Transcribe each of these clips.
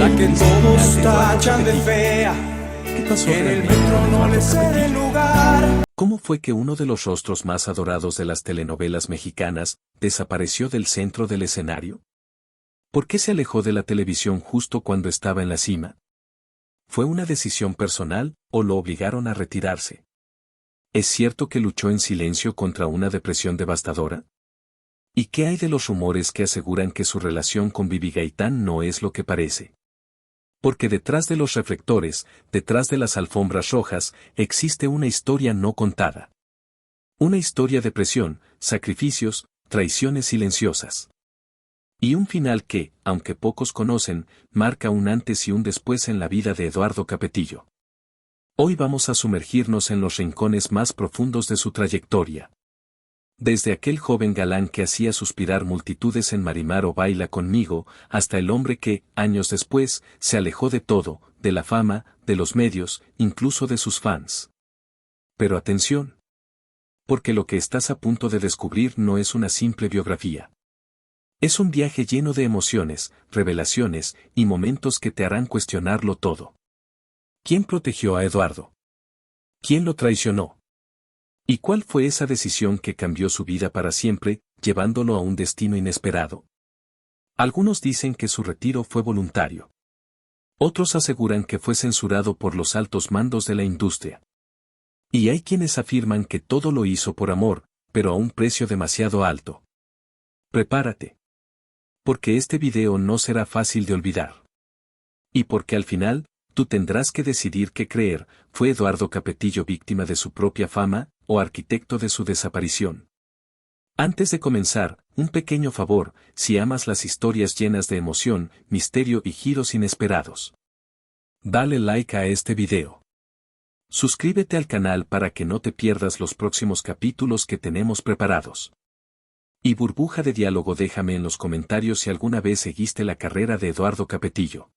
La que el todos final de Eduardo tachan de Capetillo. fea, ¿Qué pasó en el realmente con metro no Eduardo le cede Capetillo? lugar. ¿Cómo fue que uno de los rostros más adorados de las telenovelas mexicanas desapareció del centro del escenario? ¿Por qué se alejó de la televisión justo cuando estaba en la cima? ¿Fue una decisión personal o lo obligaron a retirarse? ¿Es cierto que luchó en silencio contra una depresión devastadora? ¿Y qué hay de los rumores que aseguran que su relación con Vivi Gaitán no es lo que parece? Porque detrás de los reflectores, detrás de las alfombras rojas, existe una historia no contada. Una historia de presión, sacrificios, traiciones silenciosas. Y un final que, aunque pocos conocen, marca un antes y un después en la vida de Eduardo Capetillo. Hoy vamos a sumergirnos en los rincones más profundos de su trayectoria. Desde aquel joven galán que hacía suspirar multitudes en Marimar o Baila Conmigo, hasta el hombre que, años después, se alejó de todo, de la fama, de los medios, incluso de sus fans. Pero atención. Porque lo que estás a punto de descubrir no es una simple biografía. Es un viaje lleno de emociones, revelaciones y momentos que te harán cuestionarlo todo. ¿Quién protegió a Eduardo? ¿Quién lo traicionó? ¿Y cuál fue esa decisión que cambió su vida para siempre, llevándolo a un destino inesperado? Algunos dicen que su retiro fue voluntario. Otros aseguran que fue censurado por los altos mandos de la industria. Y hay quienes afirman que todo lo hizo por amor, pero a un precio demasiado alto. Prepárate. Porque este video no será fácil de olvidar. Y porque al final, tú tendrás que decidir qué creer, ¿fue Eduardo Capetillo víctima de su propia fama, o arquitecto de su desaparición? Antes de comenzar, un pequeño favor, si amas las historias llenas de emoción, misterio y giros inesperados. Dale like a este video. Suscríbete al canal para que no te pierdas los próximos capítulos que tenemos preparados. Y burbuja de diálogo, déjame en los comentarios si alguna vez seguiste la carrera de Eduardo Capetillo.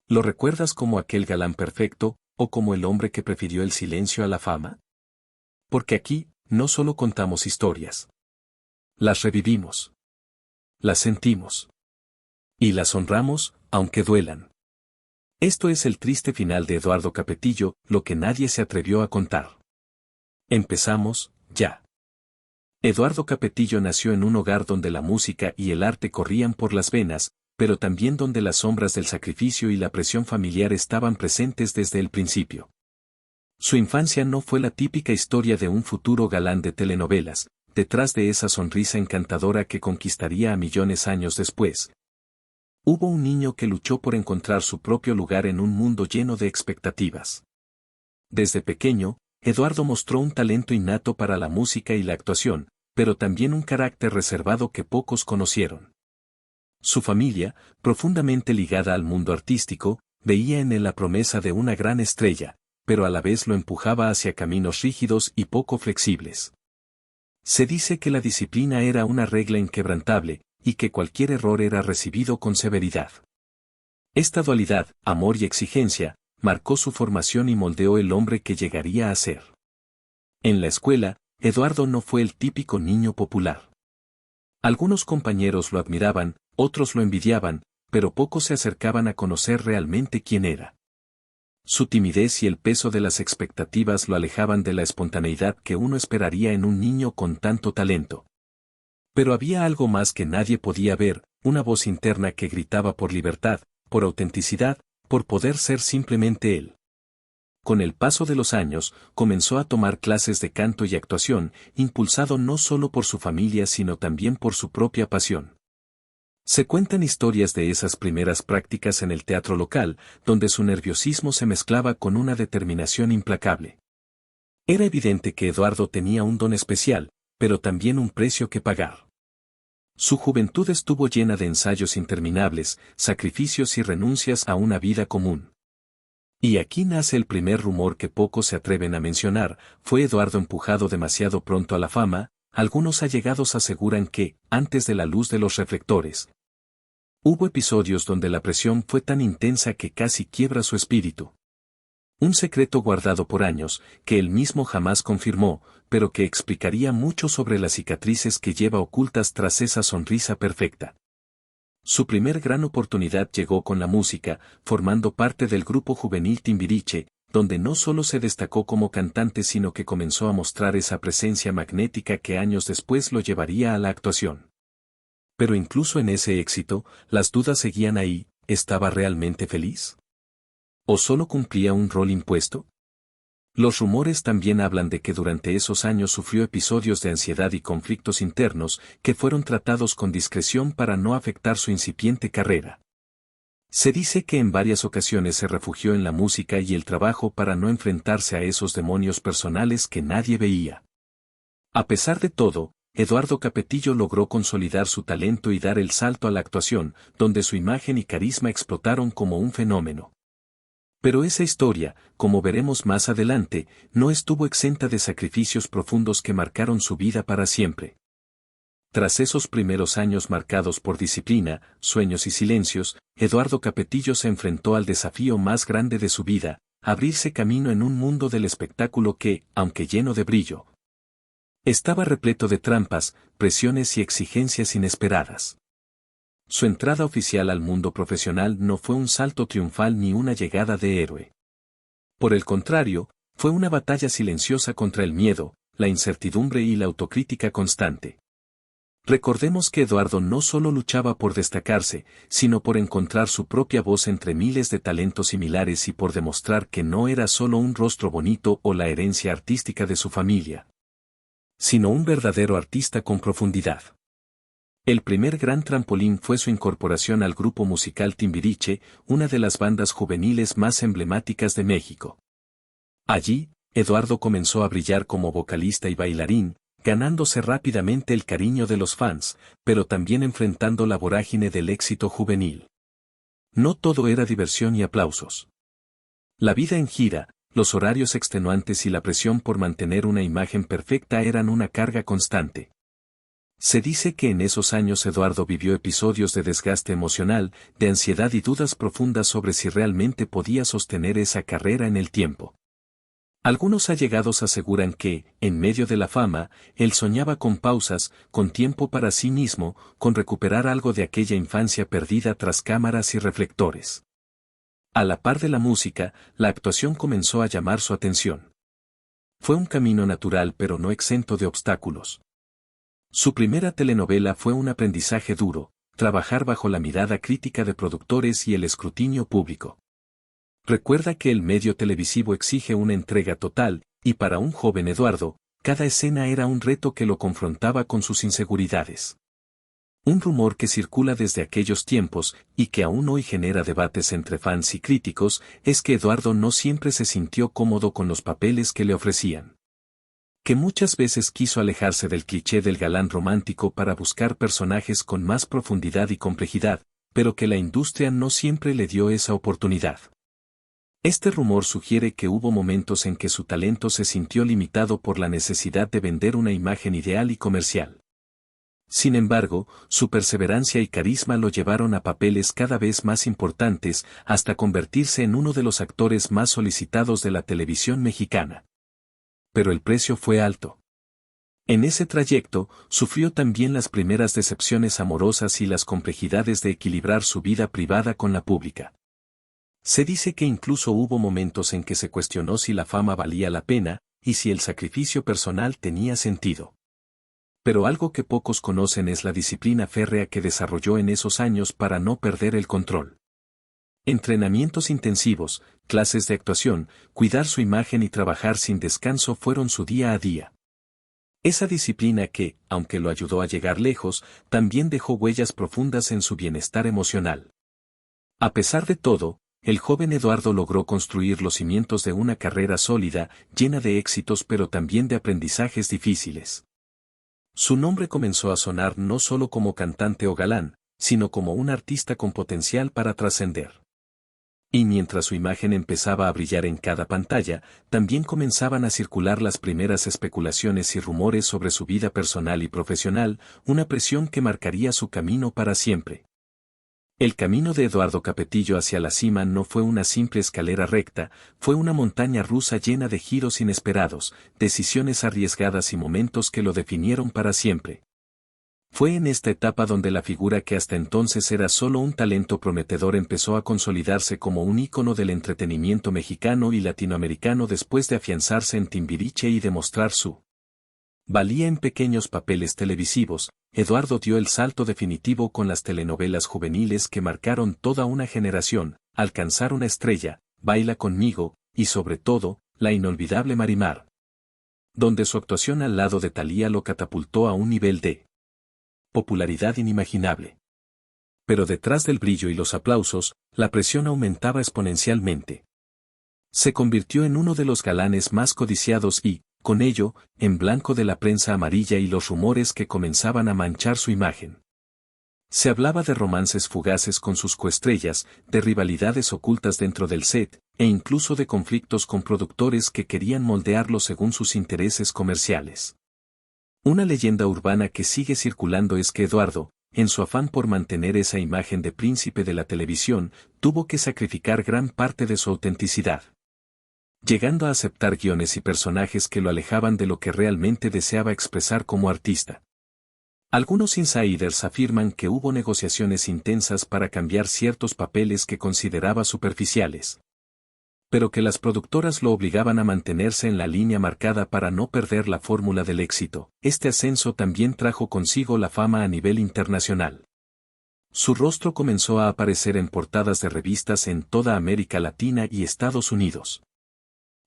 ¿Lo recuerdas como aquel galán perfecto, o como el hombre que prefirió el silencio a la fama? Porque aquí, no solo contamos historias. Las revivimos. Las sentimos. Y las honramos, aunque duelan. Esto es el triste final de Eduardo Capetillo, lo que nadie se atrevió a contar. Empezamos, ya. Eduardo Capetillo nació en un hogar donde la música y el arte corrían por las venas, pero también donde las sombras del sacrificio y la presión familiar estaban presentes desde el principio. Su infancia no fue la típica historia de un futuro galán de telenovelas, detrás de esa sonrisa encantadora que conquistaría a millones años después. Hubo un niño que luchó por encontrar su propio lugar en un mundo lleno de expectativas. Desde pequeño, Eduardo mostró un talento innato para la música y la actuación, pero también un carácter reservado que pocos conocieron. Su familia, profundamente ligada al mundo artístico, veía en él la promesa de una gran estrella, pero a la vez lo empujaba hacia caminos rígidos y poco flexibles. Se dice que la disciplina era una regla inquebrantable, y que cualquier error era recibido con severidad. Esta dualidad, amor y exigencia, marcó su formación y moldeó el hombre que llegaría a ser. En la escuela, Eduardo no fue el típico niño popular. Algunos compañeros lo admiraban, otros lo envidiaban, pero pocos se acercaban a conocer realmente quién era. Su timidez y el peso de las expectativas lo alejaban de la espontaneidad que uno esperaría en un niño con tanto talento. Pero había algo más que nadie podía ver, una voz interna que gritaba por libertad, por autenticidad, por poder ser simplemente él. Con el paso de los años, comenzó a tomar clases de canto y actuación, impulsado no solo por su familia sino también por su propia pasión. Se cuentan historias de esas primeras prácticas en el teatro local, donde su nerviosismo se mezclaba con una determinación implacable. Era evidente que Eduardo tenía un don especial, pero también un precio que pagar. Su juventud estuvo llena de ensayos interminables, sacrificios y renuncias a una vida común. Y aquí nace el primer rumor que pocos se atreven a mencionar, ¿fue Eduardo empujado demasiado pronto a la fama? Algunos allegados aseguran que, antes de la luz de los reflectores, hubo episodios donde la presión fue tan intensa que casi quiebra su espíritu. Un secreto guardado por años, que él mismo jamás confirmó, pero que explicaría mucho sobre las cicatrices que lleva ocultas tras esa sonrisa perfecta. Su primer gran oportunidad llegó con la música, formando parte del grupo juvenil Timbiriche, donde no solo se destacó como cantante sino que comenzó a mostrar esa presencia magnética que años después lo llevaría a la actuación. Pero incluso en ese éxito, las dudas seguían ahí. ¿Estaba realmente feliz? ¿O solo cumplía un rol impuesto? Los rumores también hablan de que durante esos años sufrió episodios de ansiedad y conflictos internos que fueron tratados con discreción para no afectar su incipiente carrera. Se dice que en varias ocasiones se refugió en la música y el trabajo para no enfrentarse a esos demonios personales que nadie veía. A pesar de todo, Eduardo Capetillo logró consolidar su talento y dar el salto a la actuación, donde su imagen y carisma explotaron como un fenómeno. Pero esa historia, como veremos más adelante, no estuvo exenta de sacrificios profundos que marcaron su vida para siempre. Tras esos primeros años marcados por disciplina, sueños y silencios, Eduardo Capetillo se enfrentó al desafío más grande de su vida, abrirse camino en un mundo del espectáculo que, aunque lleno de brillo, estaba repleto de trampas, presiones y exigencias inesperadas. Su entrada oficial al mundo profesional no fue un salto triunfal ni una llegada de héroe. Por el contrario, fue una batalla silenciosa contra el miedo, la incertidumbre y la autocrítica constante. Recordemos que Eduardo no solo luchaba por destacarse, sino por encontrar su propia voz entre miles de talentos similares y por demostrar que no era solo un rostro bonito o la herencia artística de su familia, sino un verdadero artista con profundidad. El primer gran trampolín fue su incorporación al grupo musical Timbiriche, una de las bandas juveniles más emblemáticas de México. Allí, Eduardo comenzó a brillar como vocalista y bailarín, ganándose rápidamente el cariño de los fans, pero también enfrentando la vorágine del éxito juvenil. No todo era diversión y aplausos. La vida en gira, los horarios extenuantes y la presión por mantener una imagen perfecta eran una carga constante. Se dice que en esos años Eduardo vivió episodios de desgaste emocional, de ansiedad y dudas profundas sobre si realmente podía sostener esa carrera en el tiempo. Algunos allegados aseguran que, en medio de la fama, él soñaba con pausas, con tiempo para sí mismo, con recuperar algo de aquella infancia perdida tras cámaras y reflectores. A la par de la música, la actuación comenzó a llamar su atención. Fue un camino natural pero no exento de obstáculos. Su primera telenovela fue un aprendizaje duro, trabajar bajo la mirada crítica de productores y el escrutinio público. Recuerda que el medio televisivo exige una entrega total, y para un joven Eduardo, cada escena era un reto que lo confrontaba con sus inseguridades. Un rumor que circula desde aquellos tiempos, y que aún hoy genera debates entre fans y críticos, es que Eduardo no siempre se sintió cómodo con los papeles que le ofrecían. Que muchas veces quiso alejarse del cliché del galán romántico para buscar personajes con más profundidad y complejidad, pero que la industria no siempre le dio esa oportunidad. Este rumor sugiere que hubo momentos en que su talento se sintió limitado por la necesidad de vender una imagen ideal y comercial. Sin embargo, su perseverancia y carisma lo llevaron a papeles cada vez más importantes hasta convertirse en uno de los actores más solicitados de la televisión mexicana. Pero el precio fue alto. En ese trayecto, sufrió también las primeras decepciones amorosas y las complejidades de equilibrar su vida privada con la pública. Se dice que incluso hubo momentos en que se cuestionó si la fama valía la pena, y si el sacrificio personal tenía sentido. Pero algo que pocos conocen es la disciplina férrea que desarrolló en esos años para no perder el control. Entrenamientos intensivos, clases de actuación, cuidar su imagen y trabajar sin descanso fueron su día a día. Esa disciplina que, aunque lo ayudó a llegar lejos, también dejó huellas profundas en su bienestar emocional. A pesar de todo, el joven Eduardo logró construir los cimientos de una carrera sólida, llena de éxitos pero también de aprendizajes difíciles. Su nombre comenzó a sonar no solo como cantante o galán, sino como un artista con potencial para trascender. Y mientras su imagen empezaba a brillar en cada pantalla, también comenzaban a circular las primeras especulaciones y rumores sobre su vida personal y profesional, una presión que marcaría su camino para siempre. El camino de Eduardo Capetillo hacia la cima no fue una simple escalera recta, fue una montaña rusa llena de giros inesperados, decisiones arriesgadas y momentos que lo definieron para siempre. Fue en esta etapa donde la figura que hasta entonces era solo un talento prometedor empezó a consolidarse como un ícono del entretenimiento mexicano y latinoamericano después de afianzarse en Timbiriche y demostrar su valía en pequeños papeles televisivos. Eduardo dio el salto definitivo con las telenovelas juveniles que marcaron toda una generación, Alcanzar una estrella, Baila conmigo, y sobre todo, la inolvidable Marimar, donde su actuación al lado de Thalía lo catapultó a un nivel de popularidad inimaginable. Pero detrás del brillo y los aplausos, la presión aumentaba exponencialmente. Se convirtió en uno de los galanes más codiciados y, con ello, en blanco de la prensa amarilla y los rumores que comenzaban a manchar su imagen. Se hablaba de romances fugaces con sus coestrellas, de rivalidades ocultas dentro del set, e incluso de conflictos con productores que querían moldearlo según sus intereses comerciales. Una leyenda urbana que sigue circulando es que Eduardo, en su afán por mantener esa imagen de príncipe de la televisión, tuvo que sacrificar gran parte de su autenticidad, llegando a aceptar guiones y personajes que lo alejaban de lo que realmente deseaba expresar como artista. Algunos insiders afirman que hubo negociaciones intensas para cambiar ciertos papeles que consideraba superficiales, pero que las productoras lo obligaban a mantenerse en la línea marcada para no perder la fórmula del éxito. Este ascenso también trajo consigo la fama a nivel internacional. Su rostro comenzó a aparecer en portadas de revistas en toda América Latina y Estados Unidos.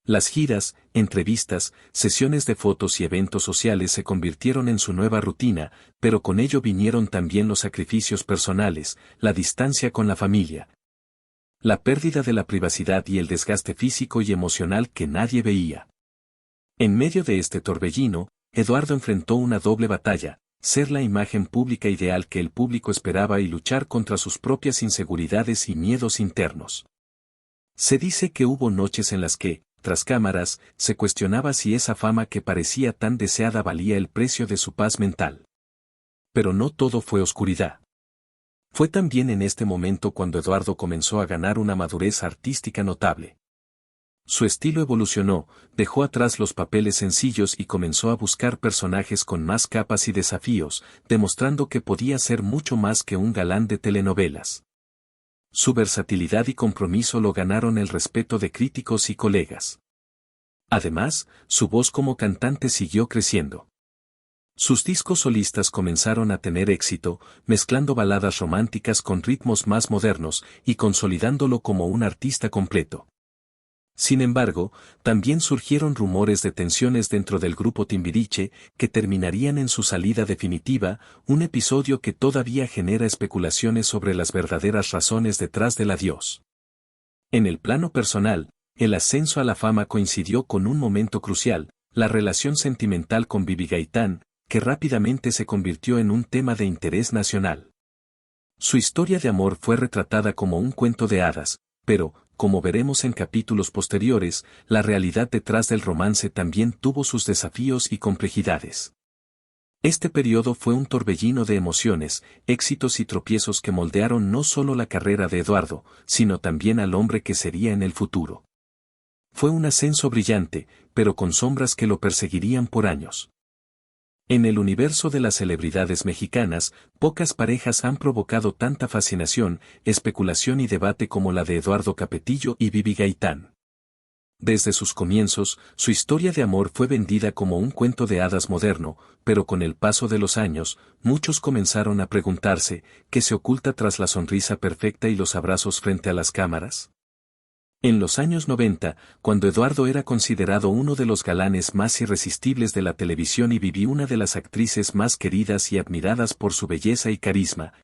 Las giras, entrevistas, sesiones de fotos y eventos sociales se convirtieron en su nueva rutina, pero con ello vinieron también los sacrificios personales, la distancia con la familia, la pérdida de la privacidad y el desgaste físico y emocional que nadie veía. En medio de este torbellino, Eduardo enfrentó una doble batalla: ser la imagen pública ideal que el público esperaba y luchar contra sus propias inseguridades y miedos internos. Se dice que hubo noches en las que, tras cámaras, se cuestionaba si esa fama que parecía tan deseada valía el precio de su paz mental. Pero no todo fue oscuridad. Fue también en este momento cuando Eduardo comenzó a ganar una madurez artística notable. Su estilo evolucionó, dejó atrás los papeles sencillos y comenzó a buscar personajes con más capas y desafíos, demostrando que podía ser mucho más que un galán de telenovelas. Su versatilidad y compromiso lo ganaron el respeto de críticos y colegas. Además, su voz como cantante siguió creciendo. Sus discos solistas comenzaron a tener éxito, mezclando baladas románticas con ritmos más modernos y consolidándolo como un artista completo. Sin embargo, también surgieron rumores de tensiones dentro del grupo Timbiriche que terminarían en su salida definitiva, un episodio que todavía genera especulaciones sobre las verdaderas razones detrás del adiós. En el plano personal, el ascenso a la fama coincidió con un momento crucial: la relación sentimental con Vivi Gaitán, que rápidamente se convirtió en un tema de interés nacional. Su historia de amor fue retratada como un cuento de hadas, pero, como veremos en capítulos posteriores, la realidad detrás del romance también tuvo sus desafíos y complejidades. Este periodo fue un torbellino de emociones, éxitos y tropiezos que moldearon no solo la carrera de Eduardo, sino también al hombre que sería en el futuro. Fue un ascenso brillante, pero con sombras que lo perseguirían por años. En el universo de las celebridades mexicanas, pocas parejas han provocado tanta fascinación, especulación y debate como la de Eduardo Capetillo y Vivi Gaitán. Desde sus comienzos, su historia de amor fue vendida como un cuento de hadas moderno, pero con el paso de los años, muchos comenzaron a preguntarse, ¿qué se oculta tras la sonrisa perfecta y los abrazos frente a las cámaras? En los años 90, cuando Eduardo era considerado uno de los galanes más irresistibles de la televisión y Vivi una de las actrices más queridas y admiradas por su belleza y carisma,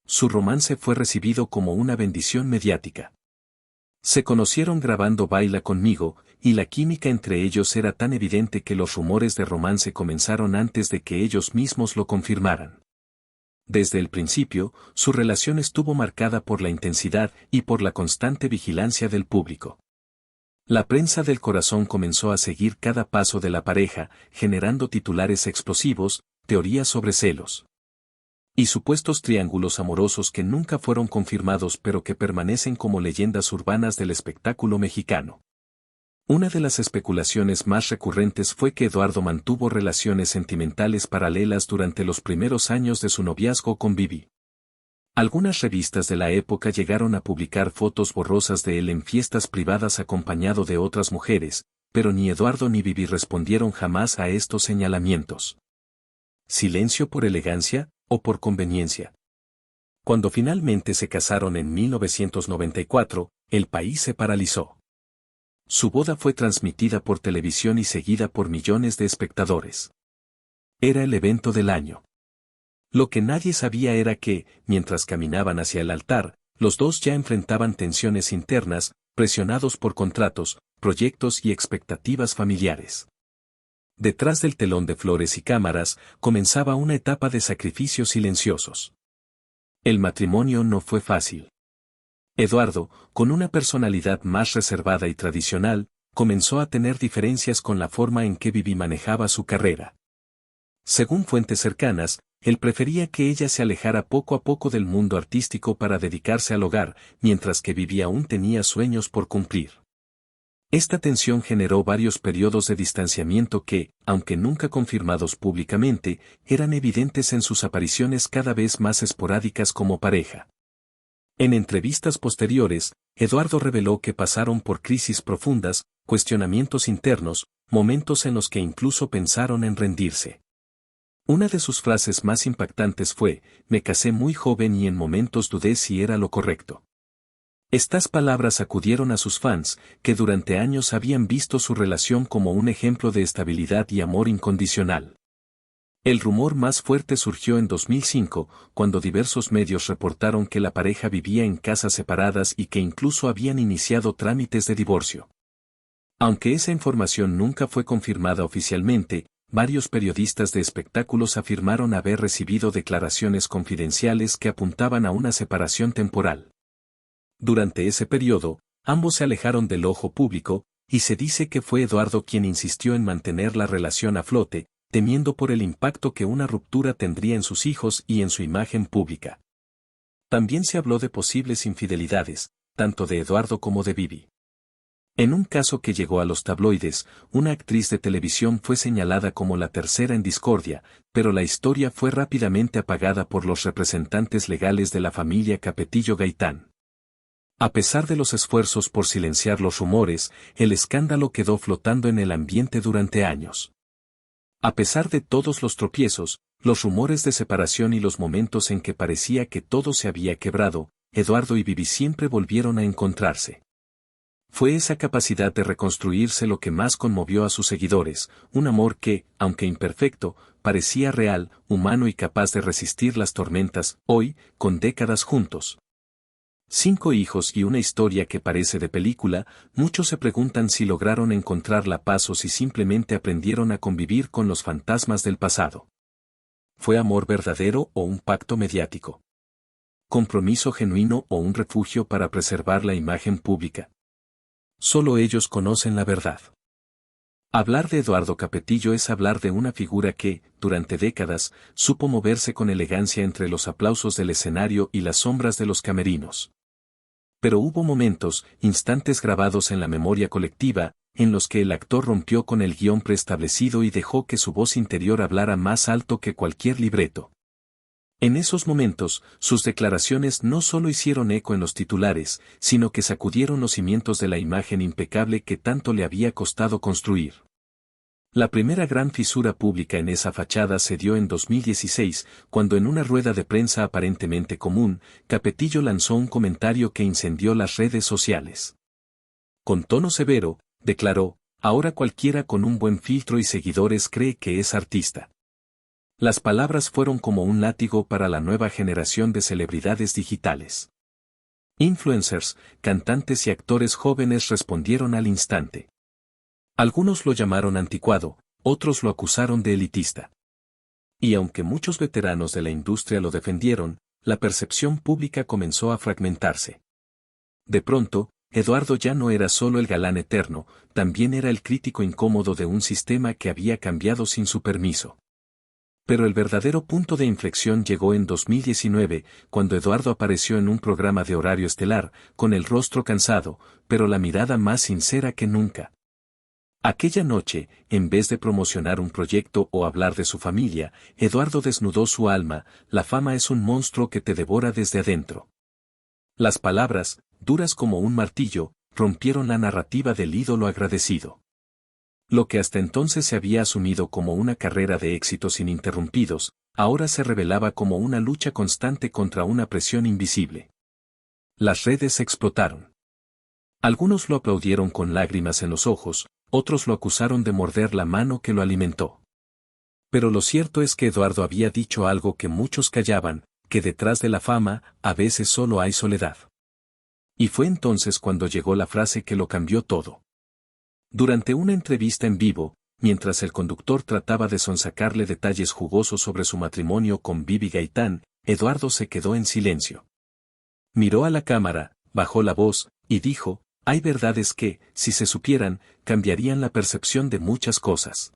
su romance fue recibido como una bendición mediática. Se conocieron grabando Baila conmigo, y la química entre ellos era tan evidente que los rumores de romance comenzaron antes de que ellos mismos lo confirmaran. Desde el principio, su relación estuvo marcada por la intensidad y por la constante vigilancia del público. La prensa del corazón comenzó a seguir cada paso de la pareja, generando titulares explosivos, teorías sobre celos y supuestos triángulos amorosos que nunca fueron confirmados pero que permanecen como leyendas urbanas del espectáculo mexicano. Una de las especulaciones más recurrentes fue que Eduardo mantuvo relaciones sentimentales paralelas durante los primeros años de su noviazgo con Vivi. Algunas revistas de la época llegaron a publicar fotos borrosas de él en fiestas privadas acompañado de otras mujeres, pero ni Eduardo ni Vivi respondieron jamás a estos señalamientos. ¿Silencio por elegancia o por conveniencia? Cuando finalmente se casaron en 1994, el país se paralizó. Su boda fue transmitida por televisión y seguida por millones de espectadores. Era el evento del año. Lo que nadie sabía era que, mientras caminaban hacia el altar, los dos ya enfrentaban tensiones internas, presionados por contratos, proyectos y expectativas familiares. Detrás del telón de flores y cámaras, comenzaba una etapa de sacrificios silenciosos. El matrimonio no fue fácil. Eduardo, con una personalidad más reservada y tradicional, comenzó a tener diferencias con la forma en que Vivi manejaba su carrera. Según fuentes cercanas, él prefería que ella se alejara poco a poco del mundo artístico para dedicarse al hogar, mientras que Vivi aún tenía sueños por cumplir. Esta tensión generó varios periodos de distanciamiento que, aunque nunca confirmados públicamente, eran evidentes en sus apariciones cada vez más esporádicas como pareja. En entrevistas posteriores, Eduardo reveló que pasaron por crisis profundas, cuestionamientos internos, momentos en los que incluso pensaron en rendirse. Una de sus frases más impactantes fue: "Me casé muy joven y en momentos dudé si era lo correcto". Estas palabras sacudieron a sus fans, que durante años habían visto su relación como un ejemplo de estabilidad y amor incondicional. El rumor más fuerte surgió en 2005, cuando diversos medios reportaron que la pareja vivía en casas separadas y que incluso habían iniciado trámites de divorcio. Aunque esa información nunca fue confirmada oficialmente, varios periodistas de espectáculos afirmaron haber recibido declaraciones confidenciales que apuntaban a una separación temporal. Durante ese periodo, ambos se alejaron del ojo público, y se dice que fue Eduardo quien insistió en mantener la relación a flote, temiendo por el impacto que una ruptura tendría en sus hijos y en su imagen pública. También se habló de posibles infidelidades, tanto de Eduardo como de Vivi. En un caso que llegó a los tabloides, una actriz de televisión fue señalada como la tercera en discordia, pero la historia fue rápidamente apagada por los representantes legales de la familia Capetillo Gaitán. A pesar de los esfuerzos por silenciar los rumores, el escándalo quedó flotando en el ambiente durante años. A pesar de todos los tropiezos, los rumores de separación y los momentos en que parecía que todo se había quebrado, Eduardo y Vivi siempre volvieron a encontrarse. Fue esa capacidad de reconstruirse lo que más conmovió a sus seguidores, un amor que, aunque imperfecto, parecía real, humano y capaz de resistir las tormentas. Hoy, con décadas juntos, 5 hijos y una historia que parece de película, muchos se preguntan si lograron encontrar la paz o si simplemente aprendieron a convivir con los fantasmas del pasado. ¿Fue amor verdadero o un pacto mediático? ¿Compromiso genuino o un refugio para preservar la imagen pública? Solo ellos conocen la verdad. Hablar de Eduardo Capetillo es hablar de una figura que, durante décadas, supo moverse con elegancia entre los aplausos del escenario y las sombras de los camerinos. Pero hubo momentos, instantes grabados en la memoria colectiva, en los que el actor rompió con el guión preestablecido y dejó que su voz interior hablara más alto que cualquier libreto. En esos momentos, sus declaraciones no solo hicieron eco en los titulares, sino que sacudieron los cimientos de la imagen impecable que tanto le había costado construir. La primera gran fisura pública en esa fachada se dio en 2016, cuando en una rueda de prensa aparentemente común, Capetillo lanzó un comentario que incendió las redes sociales. Con tono severo, declaró: "Ahora cualquiera con un buen filtro y seguidores cree que es artista". Las palabras fueron como un látigo para la nueva generación de celebridades digitales. Influencers, cantantes y actores jóvenes respondieron al instante. Algunos lo llamaron anticuado, otros lo acusaron de elitista. Y aunque muchos veteranos de la industria lo defendieron, la percepción pública comenzó a fragmentarse. De pronto, Eduardo ya no era solo el galán eterno, también era el crítico incómodo de un sistema que había cambiado sin su permiso. Pero el verdadero punto de inflexión llegó en 2019, cuando Eduardo apareció en un programa de horario estelar, con el rostro cansado, pero la mirada más sincera que nunca. Aquella noche, en vez de promocionar un proyecto o hablar de su familia, Eduardo desnudó su alma: la fama es un monstruo que te devora desde adentro. Las palabras, duras como un martillo, rompieron la narrativa del ídolo agradecido. Lo que hasta entonces se había asumido como una carrera de éxitos ininterrumpidos, ahora se revelaba como una lucha constante contra una presión invisible. Las redes explotaron. Algunos lo aplaudieron con lágrimas en los ojos, otros lo acusaron de morder la mano que lo alimentó. Pero lo cierto es que Eduardo había dicho algo que muchos callaban, que detrás de la fama, a veces solo hay soledad. Y fue entonces cuando llegó la frase que lo cambió todo. Durante una entrevista en vivo, mientras el conductor trataba de sonsacarle detalles jugosos sobre su matrimonio con Bibi Gaitán, Eduardo se quedó en silencio. Miró a la cámara, bajó la voz, y dijo: hay verdades que, si se supieran, cambiarían la percepción de muchas cosas.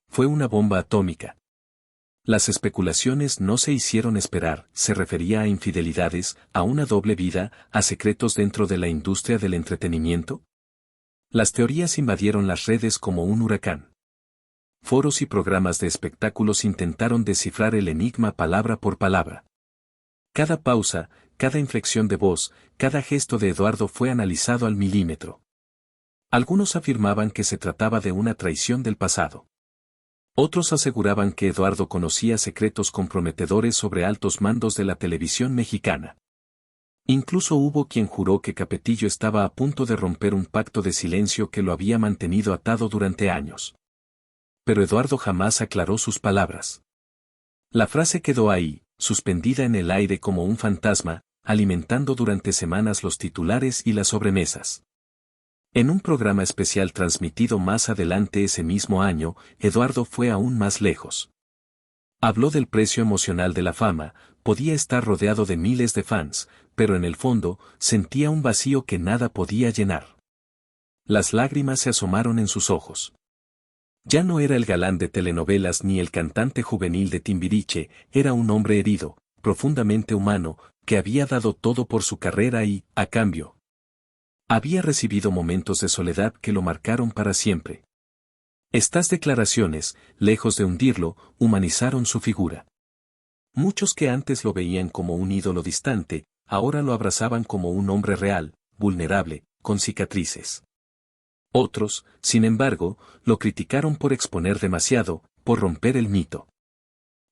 Fue una bomba atómica. Las especulaciones no se hicieron esperar, se refería a infidelidades, a una doble vida, a secretos dentro de la industria del entretenimiento. Las teorías invadieron las redes como un huracán. Foros y programas de espectáculos intentaron descifrar el enigma palabra por palabra. Cada pausa, cada inflexión de voz, cada gesto de Eduardo fue analizado al milímetro. Algunos afirmaban que se trataba de una traición del pasado. Otros aseguraban que Eduardo conocía secretos comprometedores sobre altos mandos de la televisión mexicana. Incluso hubo quien juró que Capetillo estaba a punto de romper un pacto de silencio que lo había mantenido atado durante años. Pero Eduardo jamás aclaró sus palabras. La frase quedó ahí, suspendida en el aire como un fantasma, alimentando durante semanas los titulares y las sobremesas. En un programa especial transmitido más adelante ese mismo año, Eduardo fue aún más lejos. Habló del precio emocional de la fama: podía estar rodeado de miles de fans, pero en el fondo, sentía un vacío que nada podía llenar. Las lágrimas se asomaron en sus ojos. Ya no era el galán de telenovelas ni el cantante juvenil de Timbiriche, era un hombre herido, profundamente humano, que había dado todo por su carrera y, a cambio, había recibido momentos de soledad que lo marcaron para siempre. Estas declaraciones, lejos de hundirlo, humanizaron su figura. Muchos que antes lo veían como un ídolo distante, ahora lo abrazaban como un hombre real, vulnerable, con cicatrices. Otros, sin embargo, lo criticaron por exponer demasiado, por romper el mito.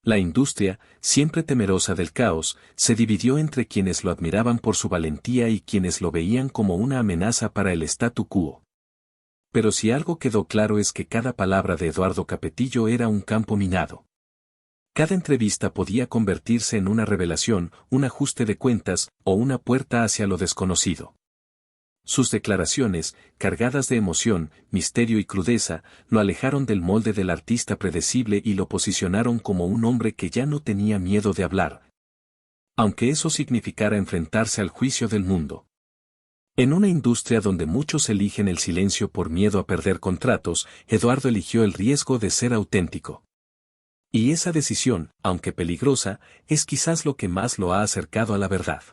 La industria, siempre temerosa del caos, se dividió entre quienes lo admiraban por su valentía y quienes lo veían como una amenaza para el statu quo. Pero si algo quedó claro es que cada palabra de Eduardo Capetillo era un campo minado. Cada entrevista podía convertirse en una revelación, un ajuste de cuentas, o una puerta hacia lo desconocido. Sus declaraciones, cargadas de emoción, misterio y crudeza, lo alejaron del molde del artista predecible y lo posicionaron como un hombre que ya no tenía miedo de hablar, aunque eso significara enfrentarse al juicio del mundo. En una industria donde muchos eligen el silencio por miedo a perder contratos, Eduardo eligió el riesgo de ser auténtico. Y esa decisión, aunque peligrosa, es quizás lo que más lo ha acercado a la verdad.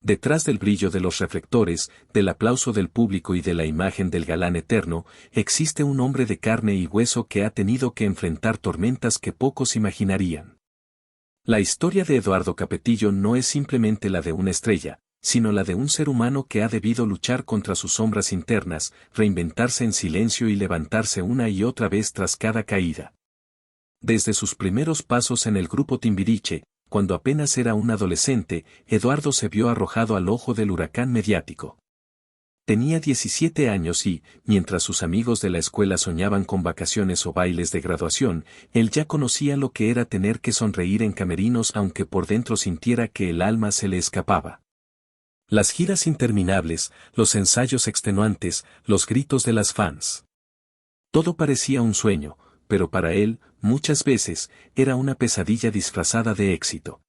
Detrás del brillo de los reflectores, del aplauso del público y de la imagen del galán eterno, existe un hombre de carne y hueso que ha tenido que enfrentar tormentas que pocos imaginarían. La historia de Eduardo Capetillo no es simplemente la de una estrella, sino la de un ser humano que ha debido luchar contra sus sombras internas, reinventarse en silencio y levantarse una y otra vez tras cada caída. Desde sus primeros pasos en el grupo Timbiriche, cuando apenas era un adolescente, Eduardo se vio arrojado al ojo del huracán mediático. Tenía 17 años y, mientras sus amigos de la escuela soñaban con vacaciones o bailes de graduación, él ya conocía lo que era tener que sonreír en camerinos aunque por dentro sintiera que el alma se le escapaba. Las giras interminables, los ensayos extenuantes, los gritos de las fans. Todo parecía un sueño, pero para él, muchas veces, era una pesadilla disfrazada de éxito.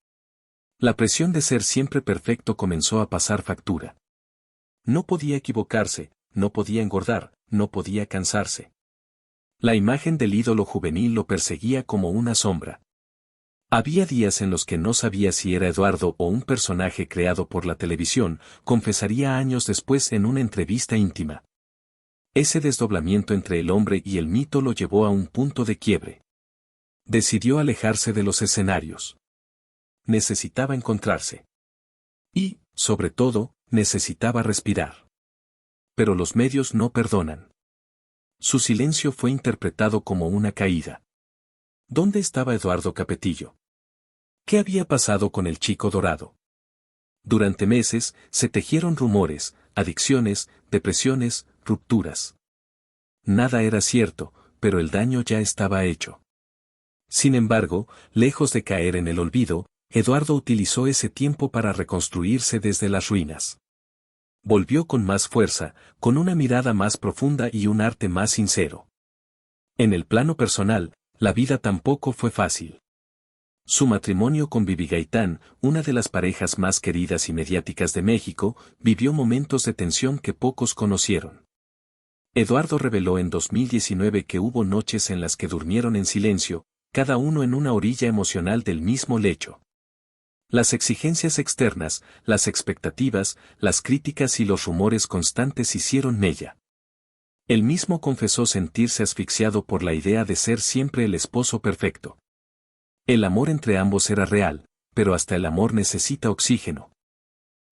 La presión de ser siempre perfecto comenzó a pasar factura. No podía equivocarse, no podía engordar, no podía cansarse. La imagen del ídolo juvenil lo perseguía como una sombra. Había días en los que no sabía si era Eduardo o un personaje creado por la televisión, confesaría años después en una entrevista íntima. Ese desdoblamiento entre el hombre y el mito lo llevó a un punto de quiebre. Decidió alejarse de los escenarios. Necesitaba encontrarse. Y, sobre todo, necesitaba respirar. Pero los medios no perdonan. Su silencio fue interpretado como una caída. ¿Dónde estaba Eduardo Capetillo? ¿Qué había pasado con el chico dorado? Durante meses, se tejieron rumores, adicciones, depresiones, rupturas. Nada era cierto, pero el daño ya estaba hecho. Sin embargo, lejos de caer en el olvido, Eduardo utilizó ese tiempo para reconstruirse desde las ruinas. Volvió con más fuerza, con una mirada más profunda y un arte más sincero. En el plano personal, la vida tampoco fue fácil. Su matrimonio con Vivi Gaitán, una de las parejas más queridas y mediáticas de México, vivió momentos de tensión que pocos conocieron. Eduardo reveló en 2019 que hubo noches en las que durmieron en silencio, cada uno en una orilla emocional del mismo lecho. Las exigencias externas, las expectativas, las críticas y los rumores constantes hicieron mella. Él mismo confesó sentirse asfixiado por la idea de ser siempre el esposo perfecto. El amor entre ambos era real, pero hasta el amor necesita oxígeno.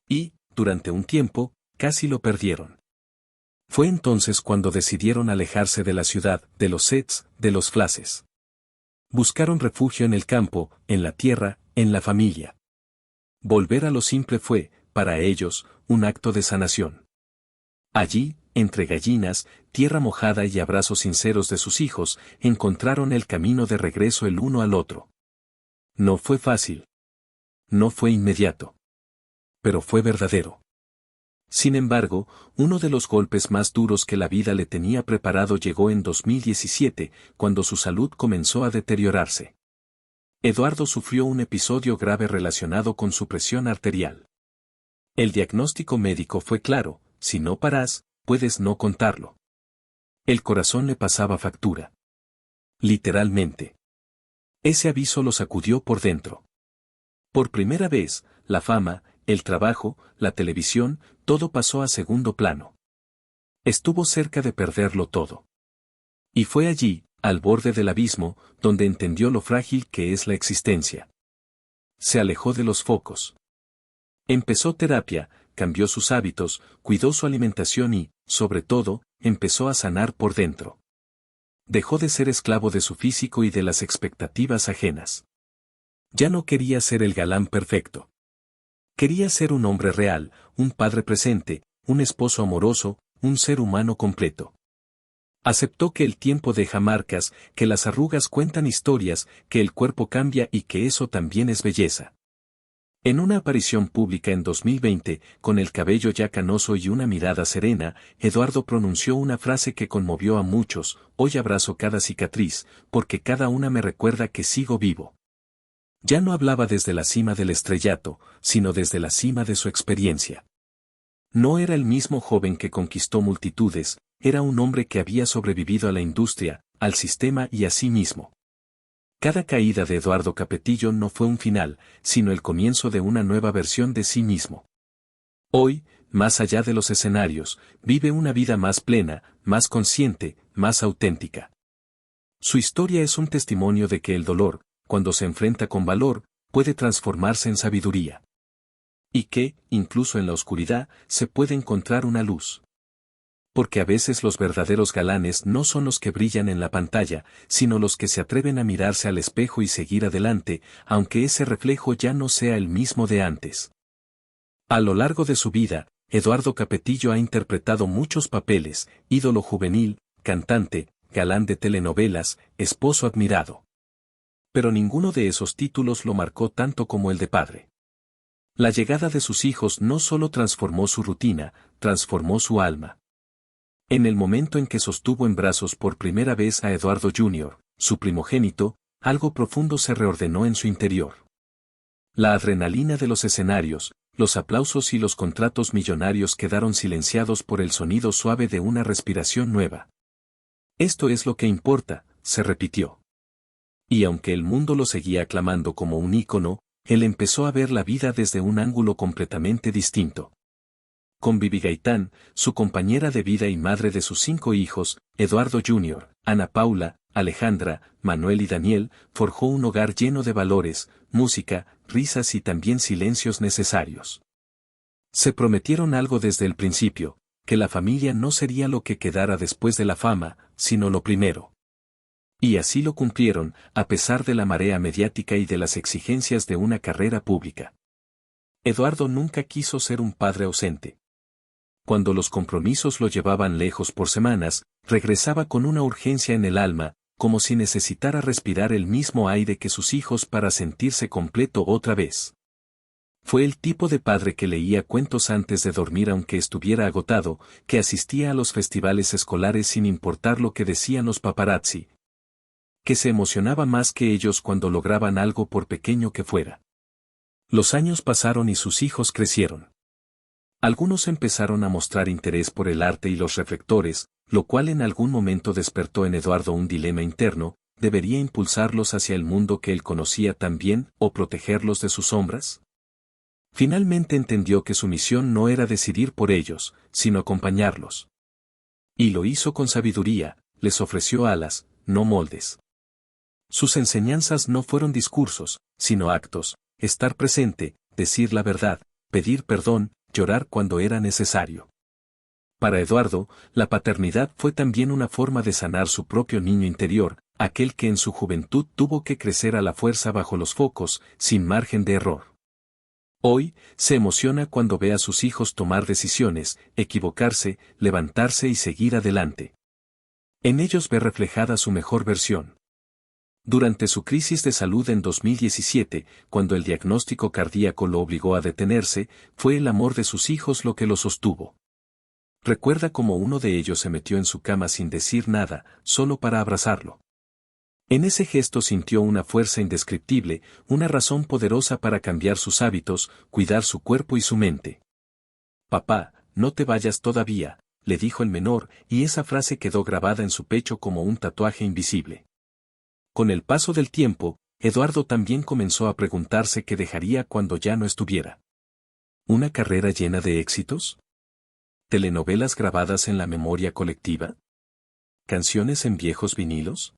Y, durante un tiempo, casi lo perdieron. Fue entonces cuando decidieron alejarse de la ciudad, de los sets, de los flashes. Buscaron refugio en el campo, en la tierra, en la familia. Volver a lo simple fue, para ellos, un acto de sanación. Allí, entre gallinas, tierra mojada y abrazos sinceros de sus hijos, encontraron el camino de regreso el uno al otro. No fue fácil. No fue inmediato. Pero fue verdadero. Sin embargo, uno de los golpes más duros que la vida le tenía preparado llegó en 2017, cuando su salud comenzó a deteriorarse. Eduardo sufrió un episodio grave relacionado con su presión arterial. El diagnóstico médico fue claro: si no paras, puedes no contarlo. El corazón le pasaba factura. Literalmente. Ese aviso lo sacudió por dentro. Por primera vez, la fama, el trabajo, la televisión, todo pasó a segundo plano. Estuvo cerca de perderlo todo. Y fue allí, al borde del abismo, donde entendió lo frágil que es la existencia. Se alejó de los focos. Empezó terapia, cambió sus hábitos, cuidó su alimentación y, sobre todo, empezó a sanar por dentro. Dejó de ser esclavo de su físico y de las expectativas ajenas. Ya no quería ser el galán perfecto. Quería ser un hombre real, un padre presente, un esposo amoroso, un ser humano completo. Aceptó que el tiempo deja marcas, que las arrugas cuentan historias, que el cuerpo cambia y que eso también es belleza. En una aparición pública en 2020, con el cabello ya canoso y una mirada serena, Eduardo pronunció una frase que conmovió a muchos: hoy abrazo cada cicatriz, porque cada una me recuerda que sigo vivo. Ya no hablaba desde la cima del estrellato, sino desde la cima de su experiencia. No era el mismo joven que conquistó multitudes, era un hombre que había sobrevivido a la industria, al sistema y a sí mismo. Cada caída de Eduardo Capetillo no fue un final, sino el comienzo de una nueva versión de sí mismo. Hoy, más allá de los escenarios, vive una vida más plena, más consciente, más auténtica. Su historia es un testimonio de que el dolor, cuando se enfrenta con valor, puede transformarse en sabiduría. Y que, incluso en la oscuridad, se puede encontrar una luz. Porque a veces los verdaderos galanes no son los que brillan en la pantalla, sino los que se atreven a mirarse al espejo y seguir adelante, aunque ese reflejo ya no sea el mismo de antes. A lo largo de su vida, Eduardo Capetillo ha interpretado muchos papeles: ídolo juvenil, cantante, galán de telenovelas, esposo admirado. Pero ninguno de esos títulos lo marcó tanto como el de padre. La llegada de sus hijos no solo transformó su rutina, transformó su alma. En el momento en que sostuvo en brazos por primera vez a Eduardo Jr., su primogénito, algo profundo se reordenó en su interior. La adrenalina de los escenarios, los aplausos y los contratos millonarios quedaron silenciados por el sonido suave de una respiración nueva. Esto es lo que importa, se repitió. Y aunque el mundo lo seguía aclamando como un ícono, él empezó a ver la vida desde un ángulo completamente distinto. con Bibi Gaitán, su compañera de vida y madre de sus 5 hijos, Eduardo Jr., Ana Paula, Alejandra, Manuel y Daniel, forjó un hogar lleno de valores, música, risas y también silencios necesarios. Se prometieron algo desde el principio, que la familia no sería lo que quedara después de la fama, sino lo primero. Y así lo cumplieron, a pesar de la marea mediática y de las exigencias de una carrera pública. Eduardo nunca quiso ser un padre ausente. Cuando los compromisos lo llevaban lejos por semanas, regresaba con una urgencia en el alma, como si necesitara respirar el mismo aire que sus hijos para sentirse completo otra vez. Fue el tipo de padre que leía cuentos antes de dormir aunque estuviera agotado, que asistía a los festivales escolares sin importar lo que decían los paparazzi, que se emocionaba más que ellos cuando lograban algo por pequeño que fuera. Los años pasaron y sus hijos crecieron. Algunos empezaron a mostrar interés por el arte y los reflectores, lo cual en algún momento despertó en Eduardo un dilema interno: ¿debería impulsarlos hacia el mundo que él conocía tan bien o protegerlos de sus sombras? Finalmente entendió que su misión no era decidir por ellos, sino acompañarlos. Y lo hizo con sabiduría, les ofreció alas, no moldes. Sus enseñanzas no fueron discursos, sino actos: estar presente, decir la verdad, pedir perdón, llorar cuando era necesario. Para Eduardo, la paternidad fue también una forma de sanar su propio niño interior, aquel que en su juventud tuvo que crecer a la fuerza bajo los focos, sin margen de error. Hoy, se emociona cuando ve a sus hijos tomar decisiones, equivocarse, levantarse y seguir adelante. En ellos ve reflejada su mejor versión. Durante su crisis de salud en 2017, cuando el diagnóstico cardíaco lo obligó a detenerse, fue el amor de sus hijos lo que lo sostuvo. Recuerda cómo uno de ellos se metió en su cama sin decir nada, solo para abrazarlo. En ese gesto sintió una fuerza indescriptible, una razón poderosa para cambiar sus hábitos, cuidar su cuerpo y su mente. «Papá, no te vayas todavía», le dijo el menor, y esa frase quedó grabada en su pecho como un tatuaje invisible. Con el paso del tiempo, Eduardo también comenzó a preguntarse qué dejaría cuando ya no estuviera. ¿Una carrera llena de éxitos? ¿Telenovelas grabadas en la memoria colectiva? ¿Canciones en viejos vinilos?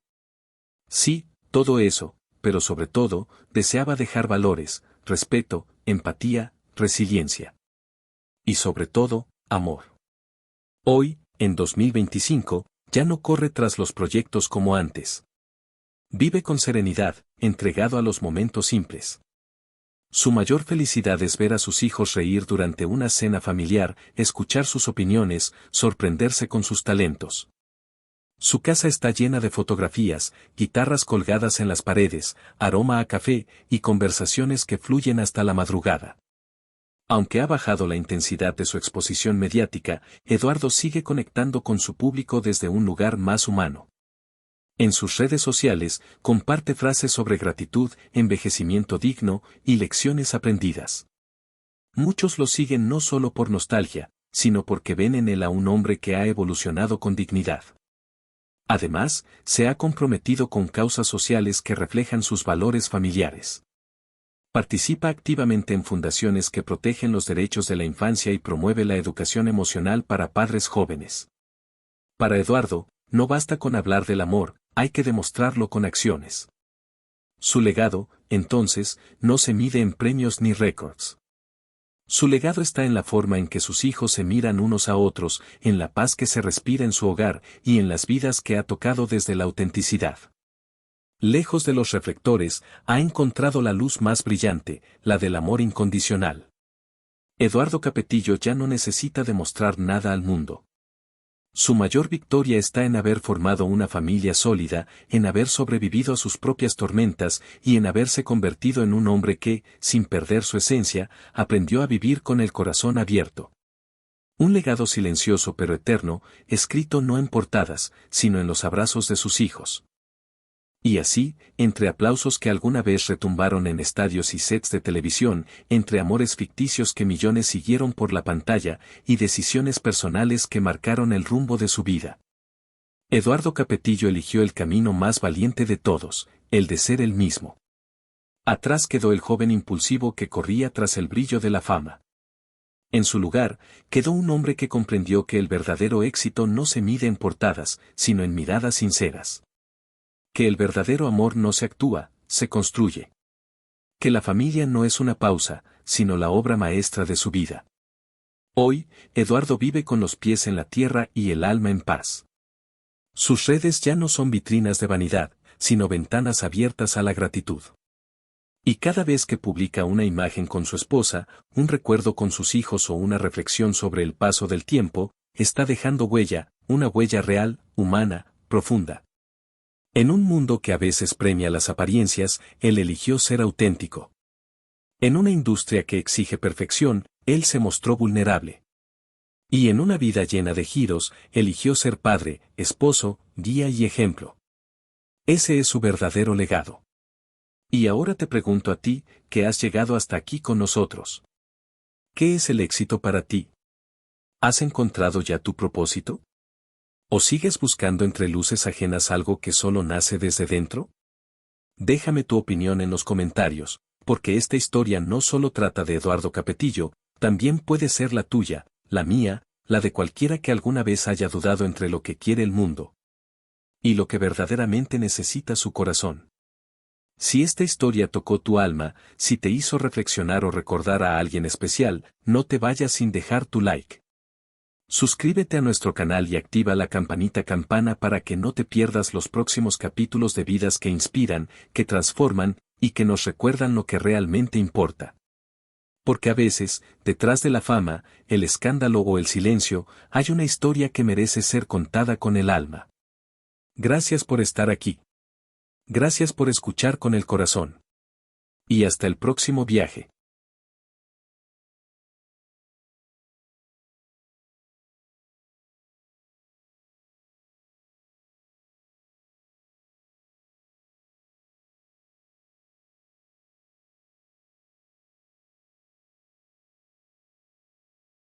Sí, todo eso, pero sobre todo, deseaba dejar valores, respeto, empatía, resiliencia. Y sobre todo, amor. Hoy, en 2025, ya no corre tras los proyectos como antes. Vive con serenidad, entregado a los momentos simples. Su mayor felicidad es ver a sus hijos reír durante una cena familiar, escuchar sus opiniones, sorprenderse con sus talentos. Su casa está llena de fotografías, guitarras colgadas en las paredes, aroma a café y conversaciones que fluyen hasta la madrugada. Aunque ha bajado la intensidad de su exposición mediática, Eduardo sigue conectando con su público desde un lugar más humano. En sus redes sociales, comparte frases sobre gratitud, envejecimiento digno y lecciones aprendidas. Muchos lo siguen no solo por nostalgia, sino porque ven en él a un hombre que ha evolucionado con dignidad. Además, se ha comprometido con causas sociales que reflejan sus valores familiares. Participa activamente en fundaciones que protegen los derechos de la infancia y promueve la educación emocional para padres jóvenes. Para Eduardo, no basta con hablar del amor, hay que demostrarlo con acciones. Su legado, entonces, no se mide en premios ni récords. Su legado está en la forma en que sus hijos se miran unos a otros, en la paz que se respira en su hogar y en las vidas que ha tocado desde la autenticidad. Lejos de los reflectores, ha encontrado la luz más brillante, la del amor incondicional. Eduardo Capetillo ya no necesita demostrar nada al mundo. Su mayor victoria está en haber formado una familia sólida, en haber sobrevivido a sus propias tormentas y en haberse convertido en un hombre que, sin perder su esencia, aprendió a vivir con el corazón abierto. Un legado silencioso pero eterno, escrito no en portadas, sino en los abrazos de sus hijos. Y así, entre aplausos que alguna vez retumbaron en estadios y sets de televisión, entre amores ficticios que millones siguieron por la pantalla, y decisiones personales que marcaron el rumbo de su vida, Eduardo Capetillo eligió el camino más valiente de todos, el de ser él mismo. Atrás quedó el joven impulsivo que corría tras el brillo de la fama. En su lugar, quedó un hombre que comprendió que el verdadero éxito no se mide en portadas, sino en miradas sinceras. Que el verdadero amor no se actúa, se construye. Que la familia no es una pausa, sino la obra maestra de su vida. Hoy, Eduardo vive con los pies en la tierra y el alma en paz. Sus redes ya no son vitrinas de vanidad, sino ventanas abiertas a la gratitud. Y cada vez que publica una imagen con su esposa, un recuerdo con sus hijos o una reflexión sobre el paso del tiempo, está dejando huella, una huella real, humana, profunda. En un mundo que a veces premia las apariencias, él eligió ser auténtico. En una industria que exige perfección, él se mostró vulnerable. Y en una vida llena de giros, eligió ser padre, esposo, guía y ejemplo. Ese es su verdadero legado. Y ahora te pregunto a ti, que has llegado hasta aquí con nosotros. ¿Qué es el éxito para ti? ¿Has encontrado ya tu propósito? ¿O sigues buscando entre luces ajenas algo que solo nace desde dentro? Déjame tu opinión en los comentarios, porque esta historia no solo trata de Eduardo Capetillo, también puede ser la tuya, la mía, la de cualquiera que alguna vez haya dudado entre lo que quiere el mundo y lo que verdaderamente necesita su corazón. Si esta historia tocó tu alma, si te hizo reflexionar o recordar a alguien especial, no te vayas sin dejar tu like. Suscríbete a nuestro canal y activa la campanita campana para que no te pierdas los próximos capítulos de vidas que inspiran, que transforman, y que nos recuerdan lo que realmente importa. Porque a veces, detrás de la fama, el escándalo o el silencio, hay una historia que merece ser contada con el alma. Gracias por estar aquí. Gracias por escuchar con el corazón. Y hasta el próximo viaje.